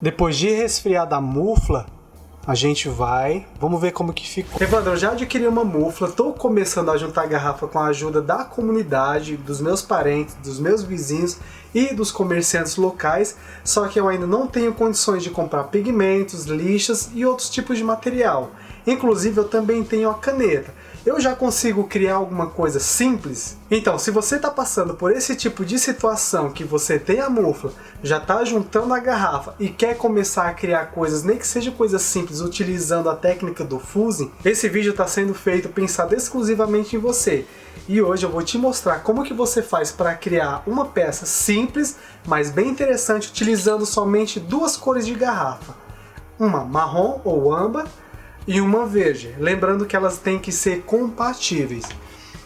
Depois de resfriar a mufla, a gente vamos ver como que ficou. Evandro, eu já adquiri uma mufla, tô começando a juntar a garrafa com a ajuda da comunidade, dos meus parentes, dos meus vizinhos e dos comerciantes locais, só que eu ainda não tenho condições de comprar pigmentos, lixas e outros tipos de material. Inclusive eu também tenho a caneta. Eu já consigo criar alguma coisa simples? Então, se você está passando por esse tipo de situação, que você tem a mufla, já está juntando a garrafa e quer começar a criar coisas, nem que seja coisas simples, utilizando a técnica do fusing, esse vídeo está sendo feito pensado exclusivamente em você. E hoje eu vou te mostrar como que você faz para criar uma peça simples, mas bem interessante, utilizando somente duas cores de garrafa. Uma marrom ou âmbar, e uma verde, lembrando que elas têm que ser compatíveis.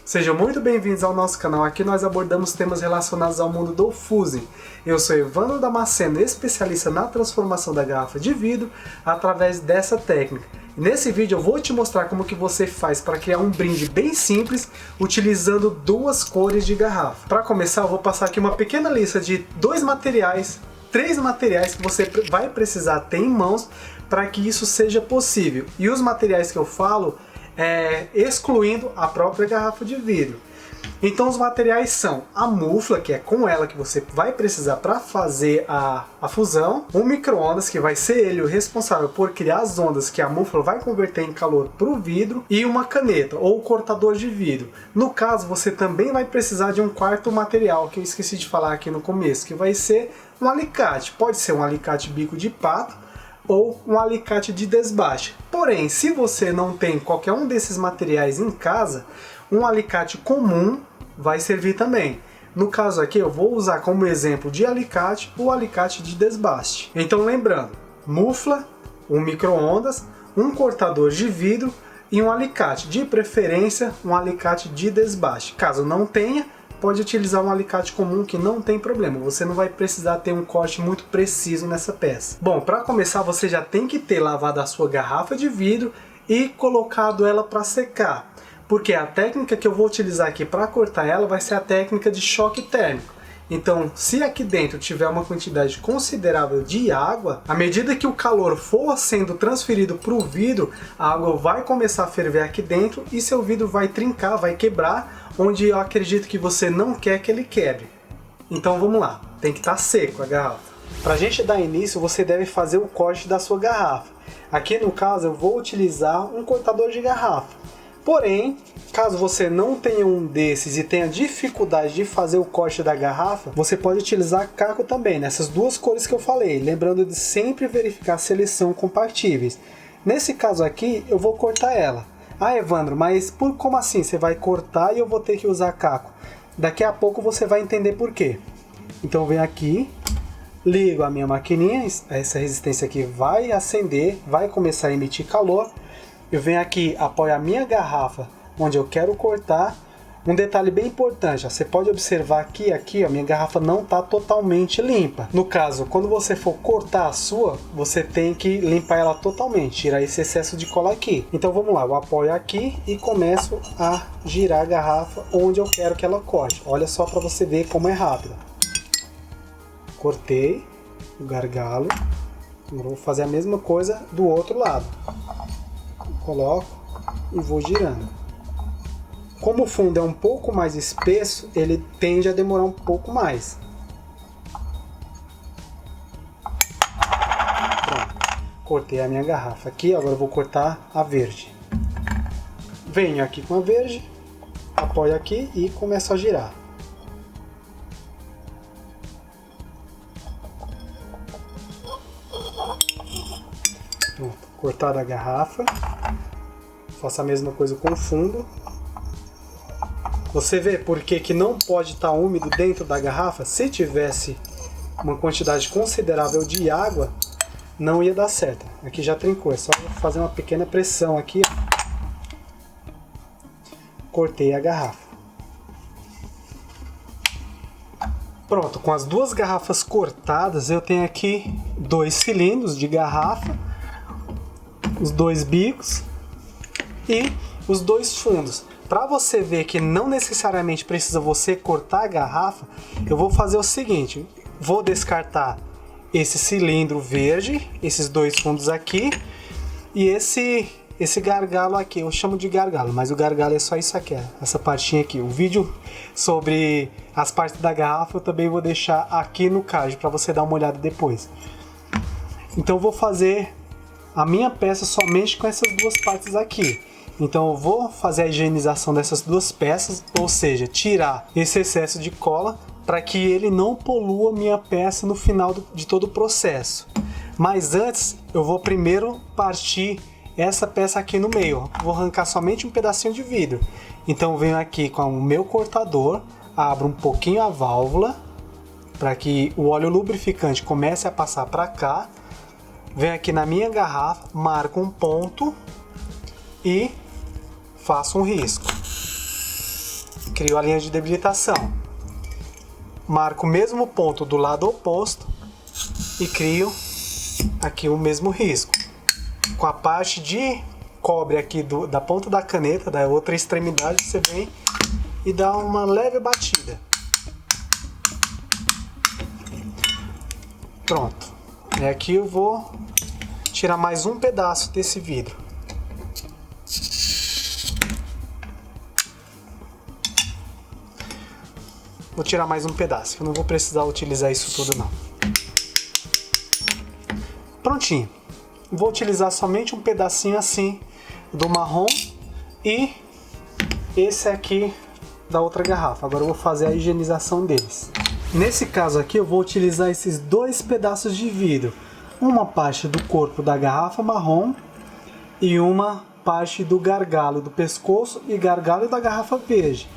Sejam muito bem-vindos ao nosso canal, aqui nós abordamos temas relacionados ao mundo do fusing. Eu sou Evandro Damasceno, especialista na transformação da garrafa de vidro através dessa técnica. E nesse vídeo eu vou te mostrar como que você faz para criar um brinde bem simples, utilizando duas cores de garrafa. Para começar, eu vou passar aqui uma pequena lista de três materiais que você vai precisar ter em mãos para que isso seja possível. E os materiais que eu falo excluindo a própria garrafa de vidro. Então os materiais são a mufla, que é com ela que você vai precisar para fazer a fusão, um micro-ondas, que vai ser ele o responsável por criar as ondas que a mufla vai converter em calor para o vidro, e uma caneta ou cortador de vidro. No caso, você também vai precisar de um quarto material, que eu esqueci de falar aqui no começo, que vai ser um alicate. Pode ser um alicate bico de pato ou um alicate de desbaste. Porém, se você não tem qualquer um desses materiais em casa, um alicate comum vai servir também. No caso aqui eu vou usar como exemplo de alicate o alicate de desbaste. Então lembrando, mufla, um micro-ondas, um cortador de vidro e um alicate, de preferência um alicate de desbaste. Caso não tenha, pode utilizar um alicate comum, que não tem problema, você não vai precisar ter um corte muito preciso nessa peça. Bom, para começar você já tem que ter lavado a sua garrafa de vidro e colocado ela para secar, porque a técnica que eu vou utilizar aqui para cortar ela vai ser a técnica de choque térmico. Então, se aqui dentro tiver uma quantidade considerável de água, à medida que o calor for sendo transferido para o vidro, a água vai começar a ferver aqui dentro e seu vidro vai trincar, vai quebrar, onde eu acredito que você não quer que ele quebre. Então vamos lá, tem que estar seco a garrafa. Para a gente dar início, você deve fazer o corte da sua garrafa. Aqui no caso eu vou utilizar um cortador de garrafa. Porém, caso você não tenha um desses e tenha dificuldade de fazer o corte da garrafa, você pode utilizar caco também, nessas duas cores que eu falei, lembrando de sempre verificar se eles são compatíveis. Nesse caso aqui, eu vou cortar ela. Ah, Evandro, mas como assim? Você vai cortar e eu vou ter que usar caco? Daqui a pouco você vai entender por quê. Então eu venho aqui, ligo a minha maquininha, essa resistência aqui vai acender, vai começar a emitir calor. Eu venho aqui, apoio a minha garrafa onde eu quero cortar. Um detalhe bem importante, ó, você pode observar que aqui, ó, minha garrafa não está totalmente limpa. No caso, quando você for cortar a sua, você tem que limpar ela totalmente, tirar esse excesso de cola aqui. Então vamos lá, eu apoio aqui e começo a girar a garrafa onde eu quero que ela corte. Olha só para você ver como é rápido. Cortei o gargalo. Agora vou fazer a mesma coisa do outro lado. Coloco e vou girando. Como o fundo é um pouco mais espesso, ele tende a demorar um pouco mais. Pronto. Cortei a minha garrafa aqui, agora eu vou cortar a verde. Venho aqui com a verde, apoio aqui e começo a girar. Pronto, cortada a garrafa. Faço a mesma coisa com o fundo. Você vê por que não pode estar úmido dentro da garrafa? Se tivesse uma quantidade considerável de água, não ia dar certo. Aqui já trincou, é só fazer uma pequena pressão aqui. Cortei a garrafa. Pronto, com as duas garrafas cortadas, eu tenho aqui dois cilindros de garrafa, os dois bicos e os dois fundos. Para você ver que não necessariamente precisa você cortar a garrafa, eu vou fazer o seguinte, vou descartar esse cilindro verde, esses dois fundos aqui e esse gargalo aqui. Eu chamo de gargalo, mas o gargalo é só isso aqui, essa partinha aqui. O vídeo sobre as partes da garrafa eu também vou deixar aqui no card para você dar uma olhada depois. Então eu vou fazer a minha peça somente com essas duas partes aqui. Então eu vou fazer a higienização dessas duas peças, ou seja, tirar esse excesso de cola para que ele não polua a minha peça no final de todo o processo. Mas antes eu vou primeiro partir essa peça aqui no meio. Vou arrancar somente um pedacinho de vidro. Então eu venho aqui com o meu cortador, abro um pouquinho a válvula para que o óleo lubrificante comece a passar para cá. Venho aqui na minha garrafa, marco um ponto e faço um risco. Crio a linha de debilitação. Marco o mesmo ponto do lado oposto e crio aqui o mesmo risco. Com a parte de cobre aqui da ponta da caneta, da outra extremidade, você vem e dá uma leve batida. Pronto. E aqui eu vou tirar mais um pedaço desse vidro. Vou tirar mais um pedaço, eu não vou precisar utilizar isso tudo não. Prontinho. Vou utilizar somente um pedacinho assim do marrom e esse aqui da outra garrafa. Agora eu vou fazer a higienização deles. Nesse caso aqui eu vou utilizar esses dois pedaços de vidro. Uma parte do corpo da garrafa marrom e uma parte do gargalo do pescoço e gargalo da garrafa verde.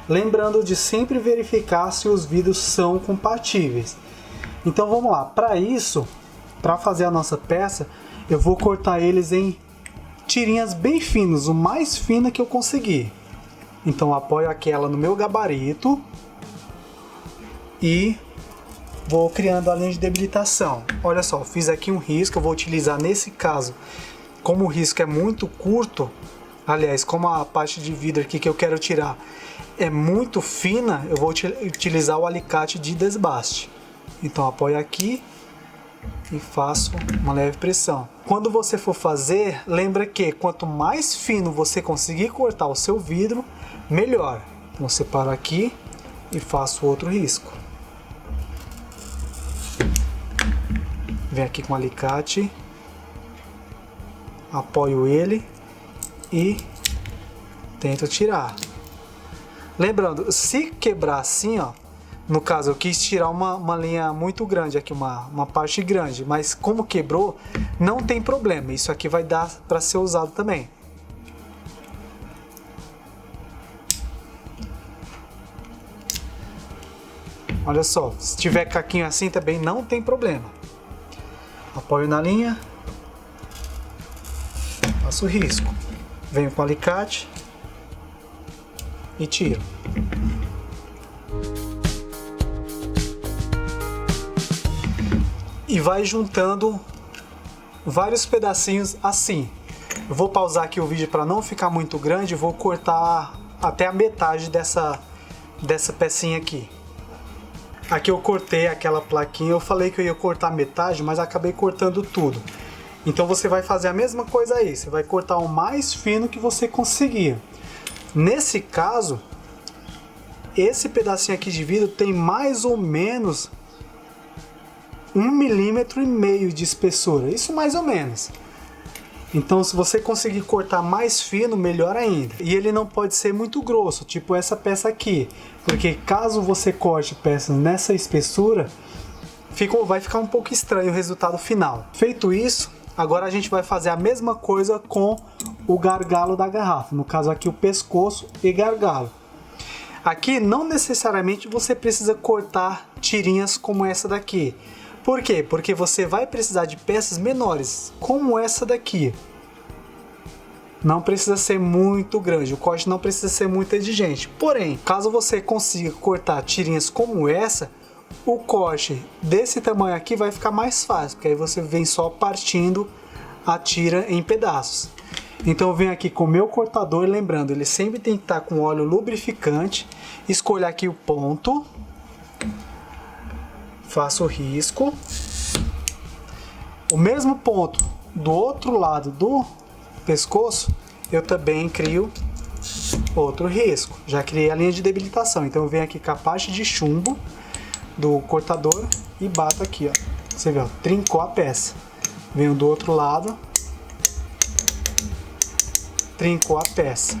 Lembrando de sempre verificar se os vidros são compatíveis. Então vamos lá, para isso, para fazer a nossa peça, eu vou cortar eles em tirinhas bem finas, o mais fina que eu conseguir. Então apoio aquela no meu gabarito e vou criando a linha de debilitação. Olha só, eu fiz aqui um risco, eu vou utilizar nesse caso, como o risco é muito curto, aliás, como a parte de vidro aqui que eu quero tirar é muito fina, eu vou utilizar o alicate de desbaste. Então apoio aqui e faço uma leve pressão. Quando você for fazer, lembra que quanto mais fino você conseguir cortar o seu vidro, melhor. Então eu separo aqui e faço outro risco. Venho aqui com o alicate, apoio ele e tento tirar. Lembrando, se quebrar assim, ó, no caso eu quis tirar uma linha muito grande aqui, uma parte grande, mas como quebrou, não tem problema, isso aqui vai dar para ser usado também. Olha só, se tiver caquinho assim também não tem problema. Apoio na linha, faço o risco, venho com o alicate e tiro. E vai juntando vários pedacinhos assim. Eu vou pausar aqui o vídeo para não ficar muito grande, vou cortar até a metade dessa pecinha aqui. Aqui eu cortei aquela plaquinha, eu falei que eu ia cortar metade, mas acabei cortando tudo. Então você vai fazer a mesma coisa aí, você vai cortar o mais fino que você conseguir. Nesse caso, esse pedacinho aqui de vidro tem mais ou menos 1,5 mm de espessura, isso mais ou menos. Então se você conseguir cortar mais fino, melhor ainda. E ele não pode ser muito grosso, tipo essa peça aqui, porque caso você corte peças nessa espessura, vai ficar um pouco estranho o resultado final. Feito isso, agora a gente vai fazer a mesma coisa com o gargalo da garrafa, no caso aqui o pescoço e gargalo. Aqui não necessariamente você precisa cortar tirinhas como essa daqui. Por quê? Porque você vai precisar de peças menores, como essa daqui. Não precisa ser muito grande, o corte não precisa ser muito exigente. Porém, caso você consiga cortar tirinhas como essa, o corte desse tamanho aqui vai ficar mais fácil, porque aí você vem só partindo a tira em pedaços. Então eu venho aqui com o meu cortador, lembrando, ele sempre tem que estar com óleo lubrificante. Escolho aqui o ponto, faço o risco O mesmo ponto do outro lado do pescoço, eu também crio outro risco. Já criei a linha de debilitação, então eu venho aqui com a parte de chumbo do cortador e bato aqui, ó. Você vê, ó, trincou a peça. Venho do outro lado, trincou a peça.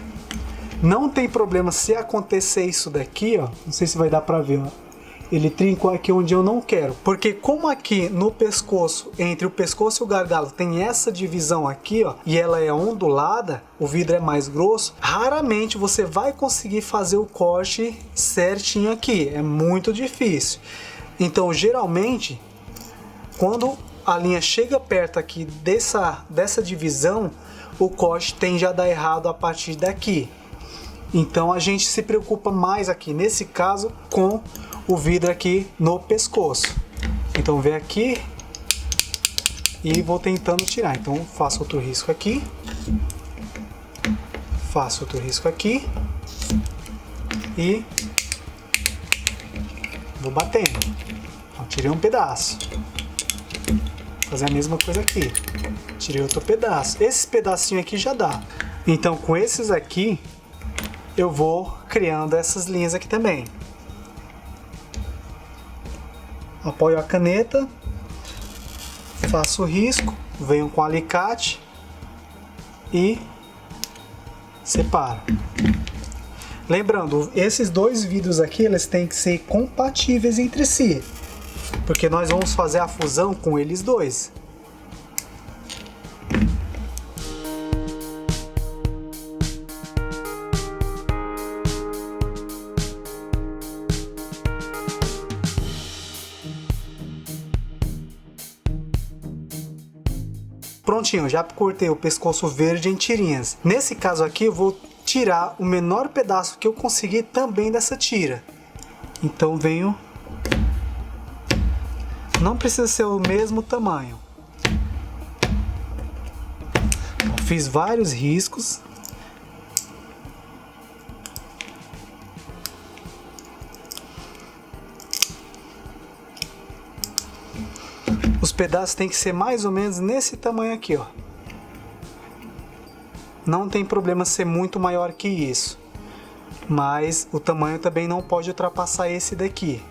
Não tem problema se acontecer isso daqui, ó. Não sei se vai dar pra ver, ó. Ele trincou aqui onde eu não quero. Porque como aqui no pescoço, entre o pescoço e o gargalo, tem essa divisão aqui, ó, e ela é ondulada, o vidro é mais grosso, raramente você vai conseguir fazer o corte certinho aqui. É muito difícil. Então, geralmente, quando a linha chega perto aqui dessa divisão, o corte tende a dar errado a partir daqui. Então, a gente se preocupa mais aqui, nesse caso, com o vidro aqui no pescoço. Então vem aqui e vou tentando tirar. Então faço outro risco aqui, faço outro risco aqui e vou batendo. Então, tirei um pedaço. Vou fazer a mesma coisa aqui. Tirei outro pedaço. Esse pedacinho aqui já dá. Então com esses aqui eu vou criando essas linhas aqui também. Apoio a caneta, faço o risco, venho com o alicate e separo. Lembrando, esses dois vidros aqui, eles têm que ser compatíveis entre si, porque nós vamos fazer a fusão com eles dois. Prontinho, já cortei o pescoço verde em tirinhas. Nesse caso aqui eu vou tirar o menor pedaço que eu conseguir também dessa tira. Então venho... Não precisa ser o mesmo tamanho. Fiz vários riscos. Os pedaços tem que ser mais ou menos nesse tamanho aqui, ó. Não tem problema ser muito maior que isso, mas o tamanho também não pode ultrapassar esse daqui.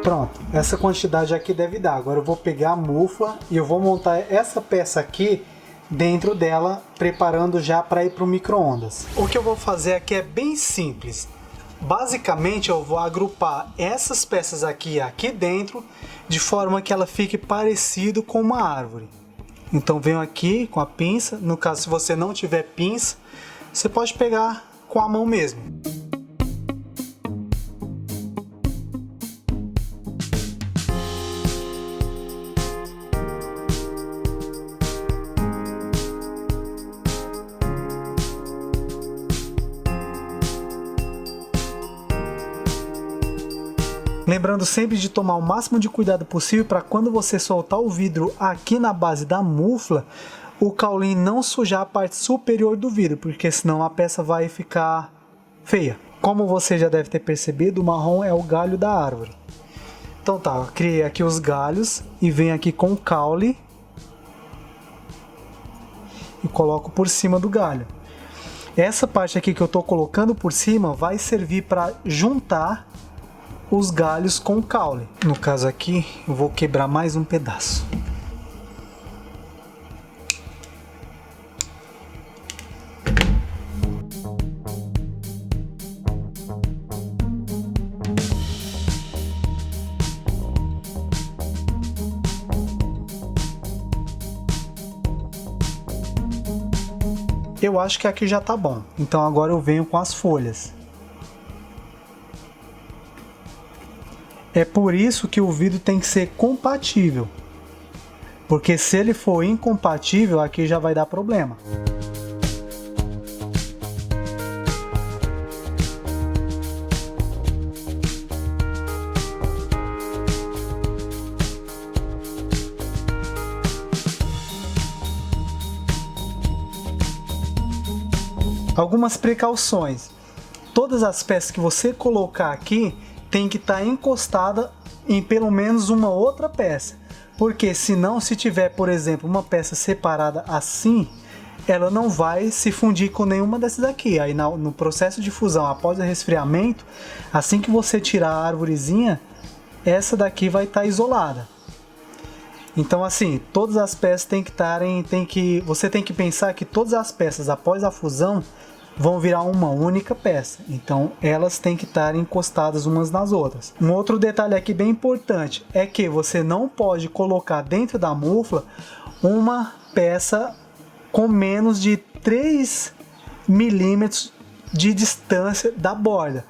Pronto, essa quantidade aqui deve dar. Agora eu vou pegar a mufla e eu vou montar essa peça aqui dentro dela, preparando já para ir para o micro-ondas. O que eu vou fazer aqui é bem simples. Basicamente eu vou agrupar essas peças aqui dentro, de forma que ela fique parecido com uma árvore. Então venho aqui com a pinça. No caso, se você não tiver pinça, você pode pegar com a mão mesmo. Lembrando sempre de tomar o máximo de cuidado possível para quando você soltar o vidro aqui na base da mufla, o caulim não sujar a parte superior do vidro, porque senão a peça vai ficar feia. Como você já deve ter percebido, o marrom é o galho da árvore. Então tá, eu criei aqui os galhos e venho aqui com o caule e coloco por cima do galho. Essa parte aqui que eu estou colocando por cima vai servir para juntar os galhos com o caule. No caso aqui, eu vou quebrar mais um pedaço. Eu acho que aqui já tá bom. Então agora eu venho com as folhas. É por isso que o vidro tem que ser compatível. Porque se ele for incompatível, aqui já vai dar problema. Algumas precauções. Todas as peças que você colocar aqui tem que estar encostada em pelo menos uma outra peça. Porque senão, se tiver, por exemplo, uma peça separada assim, ela não vai se fundir com nenhuma dessas aqui. Aí no processo de fusão, após o resfriamento, assim que você tirar a árvorezinha, essa daqui vai estar isolada. Então assim, todas as peças você tem que pensar que todas as peças após a fusão vão virar uma única peça. Então elas têm que estar encostadas umas nas outras. Um outro detalhe aqui bem importante é que você não pode colocar dentro da mufla uma peça com menos de 3 milímetros de distância da borda,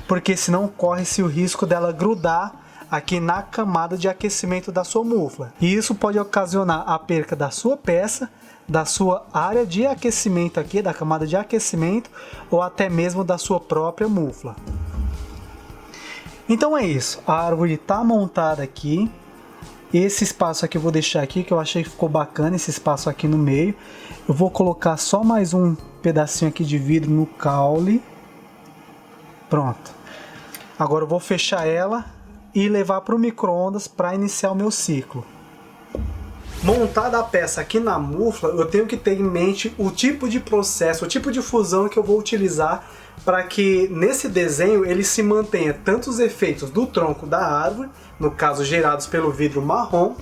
porque senão corre-se o risco dela grudar aqui na camada de aquecimento da sua mufla. E isso pode ocasionar a perca da sua peça, da sua área de aquecimento aqui, da camada de aquecimento, ou até mesmo da sua própria mufla. Então é isso, a árvore está montada aqui. Esse espaço aqui eu vou deixar aqui, que eu achei que ficou bacana, esse espaço aqui no meio. Eu vou colocar só mais um pedacinho aqui de vidro no caule. Pronto. Agora eu vou fechar ela e levar para o micro-ondas para iniciar o meu ciclo. Montada a peça aqui na mufla, eu tenho que ter em mente o tipo de processo, o tipo de fusão que eu vou utilizar para que nesse desenho ele se mantenha tanto os efeitos do tronco da árvore, no caso gerados pelo vidro marrom,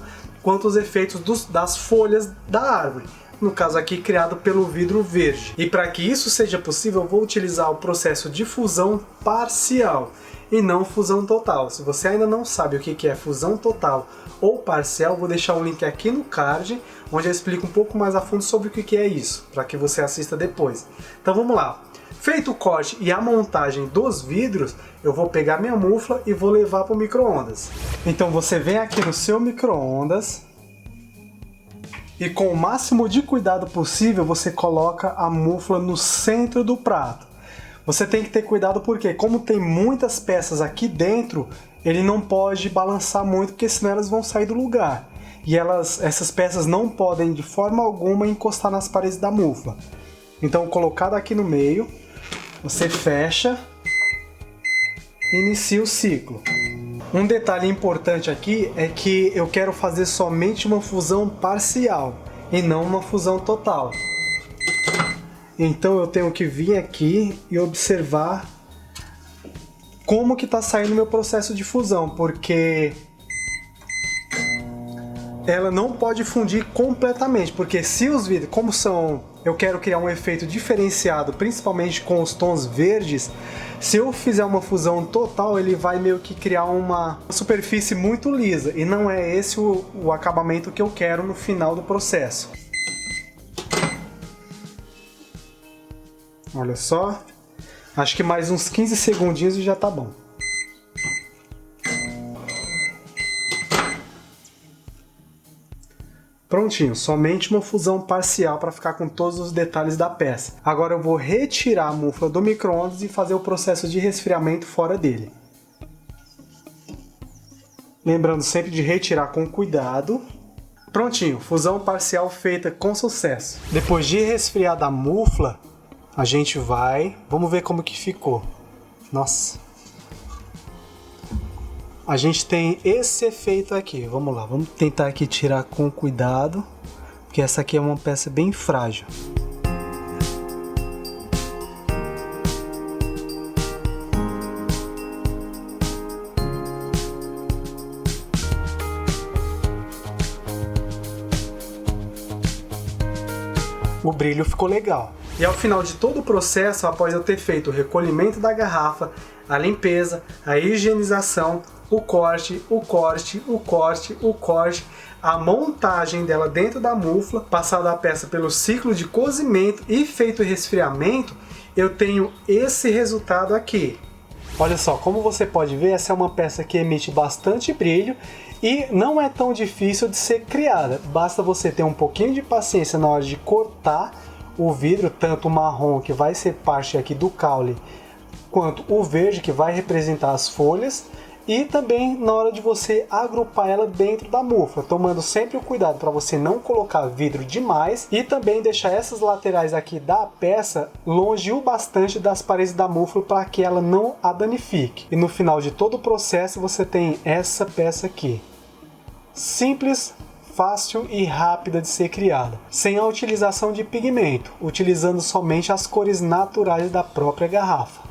quanto os efeitos das folhas da árvore, no caso aqui criado pelo vidro verde. E para que isso seja possível, eu vou utilizar o processo de fusão parcial e não fusão total. Se você ainda não sabe o que é fusão total ou parcial, vou deixar um link aqui no card, onde eu explico um pouco mais a fundo sobre o que é isso, para que você assista depois. Então vamos lá. Feito o corte e a montagem dos vidros, eu vou pegar minha mufla e vou levar para o micro-ondas. Então você vem aqui no seu micro-ondas e com o máximo de cuidado possível você coloca a mufla no centro do prato. Você tem que ter cuidado porque, como tem muitas peças aqui dentro, ele não pode balançar muito, porque senão elas vão sair do lugar. E essas peças não podem de forma alguma encostar nas paredes da mufla. Então, colocado aqui no meio, você fecha e inicia o ciclo. Um detalhe importante aqui é que eu quero fazer somente uma fusão parcial e não uma fusão total. Então eu tenho que vir aqui e observar como que está saindo o meu processo de fusão, porque ela não pode fundir completamente, porque se os vidros, como são, eu quero criar um efeito diferenciado, principalmente com os tons verdes, se eu fizer uma fusão total, ele vai meio que criar uma superfície muito lisa, e não é esse o acabamento que eu quero no final do processo. Olha só, acho que mais uns 15 segundinhos e já tá bom. Prontinho, somente uma fusão parcial para ficar com todos os detalhes da peça. Agora eu vou retirar a mufla do micro-ondas e fazer o processo de resfriamento fora dele. Lembrando sempre de retirar com cuidado. Prontinho, fusão parcial feita com sucesso. Depois de resfriar a mufla, a gente vamos ver como que ficou. Nossa. A gente tem esse efeito aqui. Vamos lá, vamos tentar aqui tirar com cuidado, porque essa aqui é uma peça bem frágil. O brilho ficou legal. E ao final de todo o processo, após eu ter feito o recolhimento da garrafa, a limpeza, a higienização, o corte, a montagem dela dentro da mufla, passada a peça pelo ciclo de cozimento e feito o resfriamento, eu tenho esse resultado aqui. Olha só, como você pode ver, essa é uma peça que emite bastante brilho e não é tão difícil de ser criada. Basta você ter um pouquinho de paciência na hora de cortar o vidro, tanto o marrom, que vai ser parte aqui do caule, quanto o verde, que vai representar as folhas, e também na hora de você agrupar ela dentro da mufla, tomando sempre o cuidado para você não colocar vidro demais e também deixar essas laterais aqui da peça longe o bastante das paredes da mufla para que ela não a danifique. E no final de todo o processo você tem essa peça aqui. Simples, fácil e rápida de ser criada, sem a utilização de pigmento, utilizando somente as cores naturais da própria garrafa.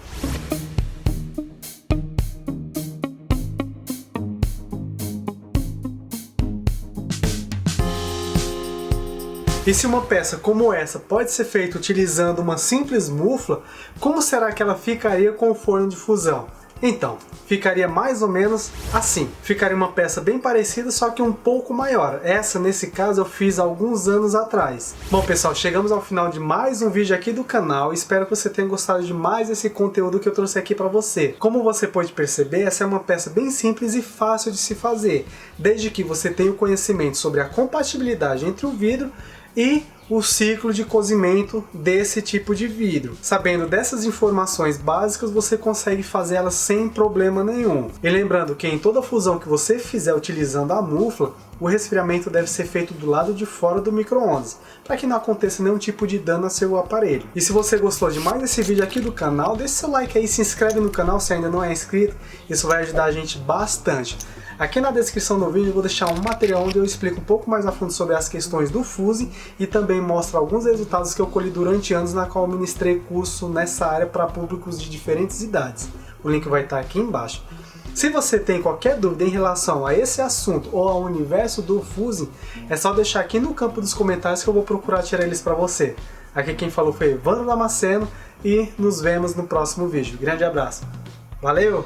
E se uma peça como essa pode ser feita utilizando uma simples mufla, como será que ela ficaria com o forno de fusão? Então, ficaria mais ou menos assim. Ficaria uma peça bem parecida, só que um pouco maior. Essa, nesse caso, eu fiz há alguns anos atrás. Bom, pessoal, chegamos ao final de mais um vídeo aqui do canal. Espero que você tenha gostado de mais esse conteúdo que eu trouxe aqui para você. Como você pode perceber, essa é uma peça bem simples e fácil de se fazer, desde que você tenha o conhecimento sobre a compatibilidade entre o vidro e o ciclo de cozimento desse tipo de vidro. Sabendo dessas informações básicas, você consegue fazer elas sem problema nenhum. E lembrando que em toda fusão que você fizer utilizando a mufla, o resfriamento deve ser feito do lado de fora do micro-ondas, para que não aconteça nenhum tipo de dano a seu aparelho. E se você gostou de mais desse vídeo aqui do canal, deixe seu like aí, se inscreve no canal se ainda não é inscrito, isso vai ajudar a gente bastante. Aqui na descrição do vídeo eu vou deixar um material onde eu explico um pouco mais a fundo sobre as questões do fusing e também mostro alguns resultados que eu colhi durante anos na qual eu ministrei curso nessa área para públicos de diferentes idades. O link vai estar aqui embaixo. Se você tem qualquer dúvida em relação a esse assunto ou ao universo do fusing, é só deixar aqui no campo dos comentários que eu vou procurar tirar eles para você. Aqui quem falou foi Evandro Damasceno e nos vemos no próximo vídeo. Grande abraço. Valeu!